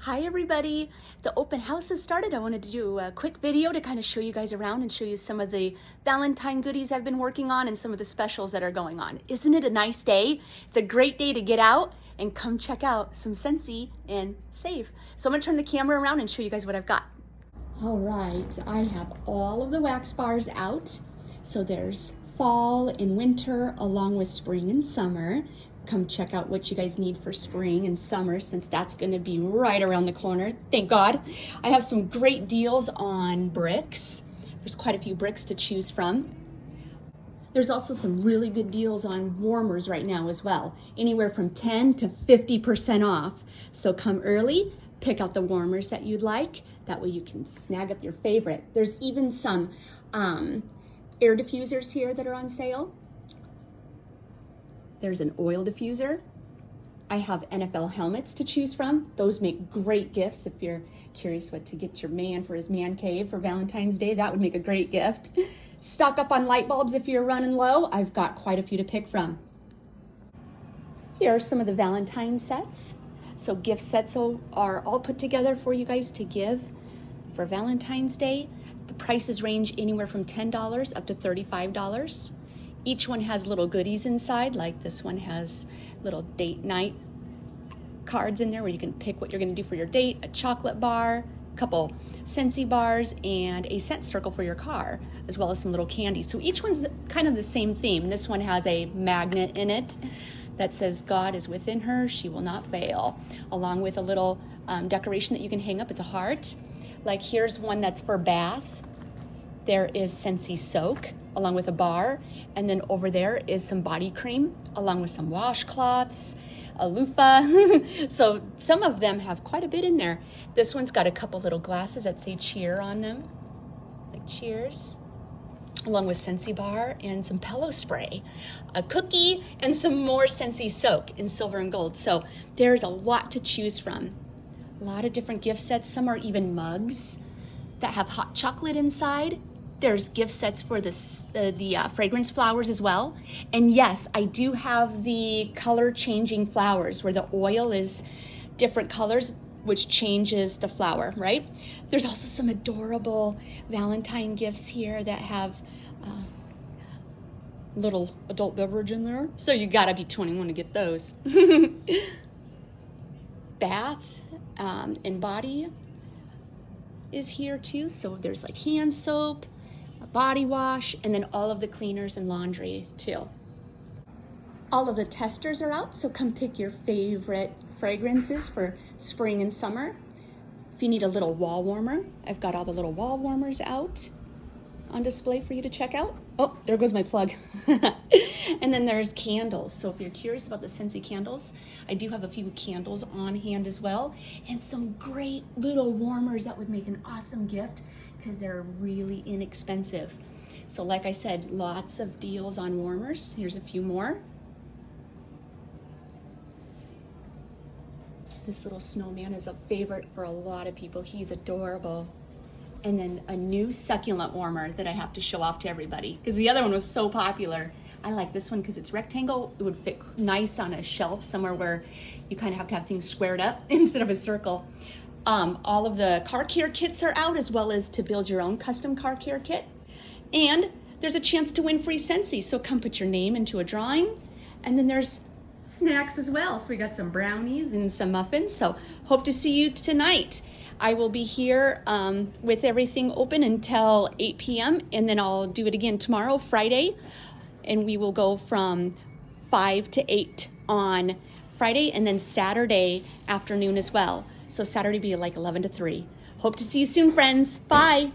Hi everybody! The open house has started. I wanted to do a quick video to kind of show you guys around and show you some of the Valentine goodies I've been working on and some of the specials that are going on. Isn't it a nice day? It's a great day to get out and come check out some Scentsy and save. So I'm going to turn the camera around and show you guys what I've got. All right, I have all of the wax bars out. So there's fall and winter along with spring and summer. Come check out what you guys need for spring and summer since that's going to be right around the corner. Thank God. I have some great deals on bricks. There's quite a few bricks to choose from. There's also some really good deals on warmers right now as well. Anywhere from 10 to 50% off. So come early, pick out the warmers that you'd like. That way you can snag up your favorite. There's even some air diffusers here that are on sale. There's an oil diffuser. I have NFL helmets to choose from. Those make great gifts if you're curious what to get your man for his man cave for Valentine's Day. That would make a great gift. Stock up on light bulbs if you're running low. I've got quite a few to pick from. Here are some of the Valentine sets. So gift sets are all put together for you guys to give for Valentine's Day. The prices range anywhere from $10 up to $35. Each one has little goodies inside, like this one has little date night cards in there where you can pick what you're gonna do for your date, a chocolate bar, a couple Scentsy bars, and a scent circle for your car, as well as some little candies. So each one's kind of the same theme. This one has a magnet in it that says, God is within her, she will not fail, along with a little decoration that you can hang up. It's a heart. Like here's one that's for bath. There is Scentsy soak, along with a bar, and then over there is some body cream, along with some washcloths, a loofah. So some of them have quite a bit in there. This one's got a couple little glasses that say cheer on them, like cheers, along with Scentsy bar and some pillow spray, a cookie, and some more Scentsy soak in silver and gold. So there's a lot to choose from. A lot of different gift sets. Some are even mugs that have hot chocolate inside. There's gift sets for the fragrance flowers as well. And yes, I do have the color changing flowers where the oil is different colors, which changes the flower, right? There's also some adorable Valentine gifts here that have little adult beverage in there. So you gotta be 21 to get those. Bath and body is here too. So there's like hand soap, body wash, and then all of the cleaners and laundry too. All of the testers are out, so come pick your favorite fragrances for spring and summer. If you need a little wall warmer, I've got all the little wall warmers out on display for you to check out. Oh, there goes my plug. And then there's candles. So if you're curious about the Scentsy candles, I do have a few candles on hand as well, and some great little warmers that would make an awesome gift because they're really inexpensive. So like I said, lots of deals on warmers. Here's a few more. This little snowman is a favorite for a lot of people. He's adorable. And then a new succulent warmer that I have to show off to everybody because the other one was so popular. I like this one because it's rectangle. It would fit nice on a shelf somewhere where you kind of have to have things squared up instead of a circle. All of the car care kits are out, as well as to build your own custom car care kit. And there's a chance to win free Scentsy, so come put your name into a drawing. And then there's snacks as well. So we got some brownies and some muffins. So hope to see you tonight. I will be here with everything open until 8 p.m. and then I'll do it again tomorrow, Friday, and we will go from 5 to 8 on Friday and then Saturday afternoon as well. So Saturday be like 11 to 3. Hope to see you soon, friends. Bye.